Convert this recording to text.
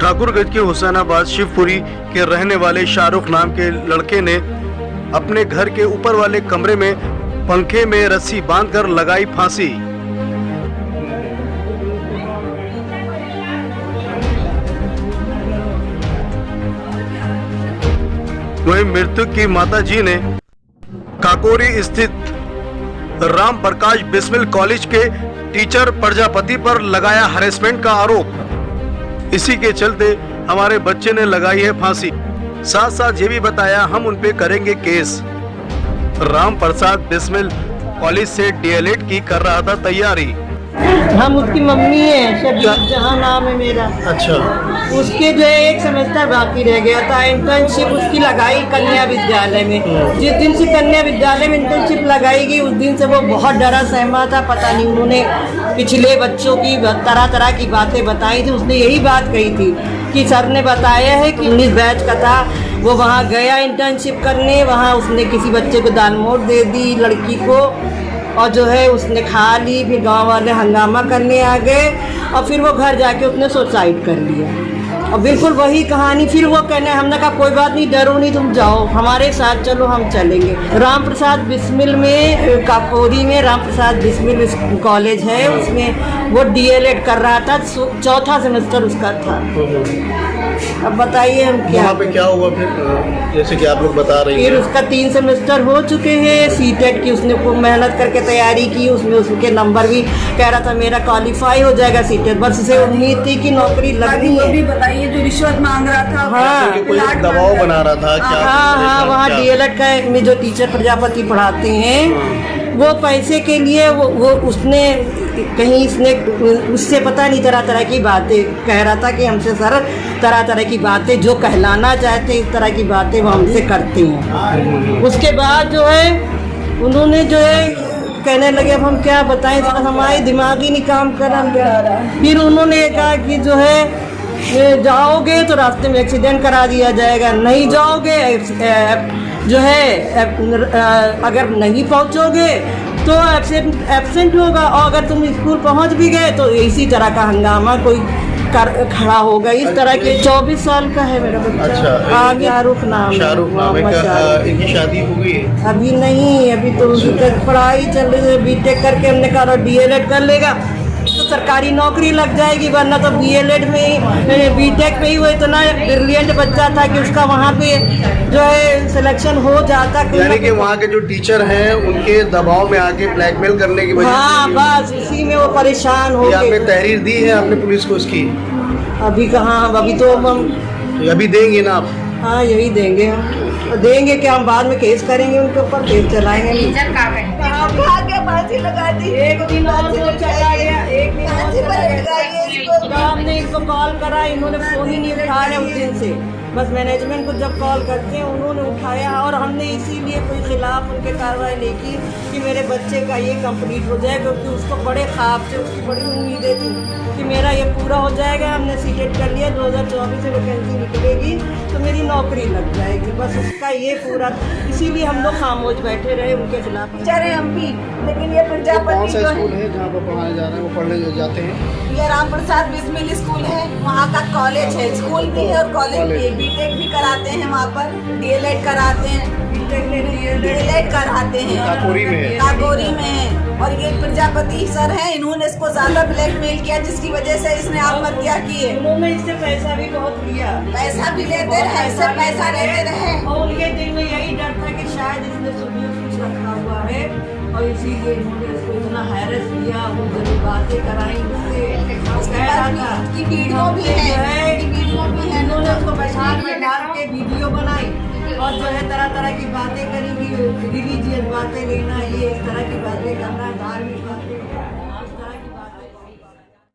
ठाकुरगंज के हुसैनाबाद शिवपुरी के रहने वाले शाहरुख नाम के लड़के ने अपने घर के ऊपर वाले कमरे में पंखे में रस्सी बांधकर लगाई फांसी। वहीं मृतक की माताजी ने काकोरी स्थित राम प्रकाश बिस्मिल कॉलेज के टीचर प्रजापति पर लगाया हैरेसमेंट का आरोप। इसी के चलते हमारे बच्चे ने लगाई है फांसी। साथ साथ ये भी बताया हम उन पे करेंगे केस। राम प्रसाद बिस्मिल कॉलेज से डीएलएड की कर रहा था तैयारी। हम उसकी मम्मी है, शबीर जहां नाम है मेरा। अच्छा। उसके जो है एक सेमेस्टर बाकी रह गया था। इंटर्नशिप उसकी लगाई कन्या विद्यालय में। जिस दिन से कन्या विद्यालय में इंटर्नशिप लगाई गई उस दिन से वो बहुत डरा सहमा था। पता नहीं उन्होंने पिछले बच्चों की तरह तरह की बातें बताई थी। उसने यही बात कही थी कि सर ने बताया है कि 19 बैच का था, वो वहाँ गया इंटर्नशिप करने। वहाँ उसने किसी बच्चे को दाल मोट दे दी लड़की को, और जो है उसने खा ली। फिर गांव वाले हंगामा करने आ गए और फिर वो घर जाके उसने सुसाइड कर लिया। और बिल्कुल वही कहानी। फिर वो कहने, हमने कहा कोई बात नहीं, डरो नहीं, तुम जाओ हमारे साथ, चलो हम चलेंगे। राम प्रसाद बिस्मिल में, काकोरी में राम प्रसाद बिस्मिल कॉलेज है, उसमें वो डीएलएड कर रहा था। 4था सेमेस्टर उसका था। अब बताइए हम क्या। वहाँ पे क्या हुआ फिर, जैसे कि आप लोग बता रहे हैं? फिर उसका 3 सेमेस्टर हो चुके हैं। सीटेट की उसने खूब मेहनत करके तैयारी की। उसमें उसके नंबर भी कह रहा था मेरा क्वालिफाई हो जाएगा सीटेट। बस उसे उम्मीद थी कि नौकरी लगनी है। भी बताइए, जो रिश्वत मांग रहा था। हाँ, कोई दबाव बना रहा था क्या? हाँ, वहाँ डीएलएड का में जो टीचर प्रजापति पढ़ाते हैं, वो पैसे के लिए वो उसने कहीं इसने उससे पता नहीं तरह तरह की बातें कह रहा था कि हमसे सर तरह तरह की बातें जो कहलाना चाहते इस तरह की बातें वो हमसे करते हैं। उसके बाद जो है उन्होंने जो है कहने लगे अब हम क्या बताएं, सर हमारे दिमाग ही नहीं काम कर रहा। फिर उन्होंने कहा कि जो है जाओगे तो रास्ते में एक्सीडेंट करा दिया जाएगा, नहीं जाओगे जो है अगर नहीं पहुंचोगे तो एब्सेंट होगा, और अगर तुम स्कूल पहुंच भी गए तो इसी तरह का हंगामा कोई खड़ा होगा। इस तरह के 24 साल का है मेरा बच्चा। अच्छा। आगे शाहरुख नाम है। इनकी शादी हो गई है? अभी नहीं, अभी तो पढ़ाई चल रही है। बीटेक करके हमने कहा डीएलएड कर लेगा तो सरकारी नौकरी लग जाएगी, वरना तो बीएलएड में ही बीटेक में ही वो इतना ब्रिलियंट बच्चा था कि उसका वहाँ पे जो है सिलेक्शन हो जाता। यानी कि वहाँ के जो टीचर हैं उनके दबाव में आके ब्लैकमेल करने की वजह से। हाँ, बस इसी में वो परेशान हो आपने गए। तहरीर दी है आपने पुलिस को इसकी? अभी कहाँ, अभी तो हम अभी देंगे ना आप? हाँ यही देंगे हम। देंगे क्या, हम बाद में केस करेंगे उनके ऊपर, केस चलाएंगे। फांसी लगा दी। एक दिन और वो चला गया, एक दिन और हमने इनको कॉल करा, इन्होंने फोन ही नहीं उठाया उस दिन से। बस मैनेजमेंट को जब कॉल करते हैं उन्होंने उठाया, और हमने इसीलिए कोई खिलाफ उनके कार्रवाई नहीं की कि मेरे बच्चे का ये कंप्लीट हो जाए, क्योंकि उसको बड़े ख्वाब से, उसकी बड़ी उम्मीदें थी कि मेरा ये पूरा हो जाएगा। हमने सीटेट कर लिया, 2024 से वैकेंसी निकलेगी तो मेरी नौकरी लग जाएगी। बस उसका ये पूरा, इसीलिए हम लोग खामोश बैठे रहे उनके खिलाफ। बेचारे हम भी, लेकिन ये प्रजापति जो स्कूल है जहाँ पर पढ़ाने जा रहे हैं, वो पढ़ने जाते हैं? ये राम प्रसाद बिस्मिल स्कूल है, वहाँ का कॉलेज है, स्कूल भी है और कॉलेज भी है। बीटेक भी कराते हैं वहाँ पर, डीएलएड कराते हैं, डीएलएड कराते हैं। काकोरी में है? काकोरी में है। और ये प्रजापति सर हैं, इन्होंने इसको ज्यादा ब्लैकमेल किया जिसकी वजह से इसने आत्महत्या की है। उन्होंने इससे पैसा भी बहुत लिया, पैसा भी लेते रहे, इससे पैसा लेते रहे। और उनके दिल में यही डर था कि शायद इसने सुबह कुछ रखा हुआ है, और इसीलिए इन्होंने इसको इतना हैरेस किया। वो जब बातें कराई उससे, की वीडियो भी है, वीडियो भी है। इन्होंने उसको बैठा के वीडियो बनाई और जो है तरह तरह की बातें करी, रिलीजियस बातें लेना, ये इस तरह की बातें करना, धार्मिक बातें।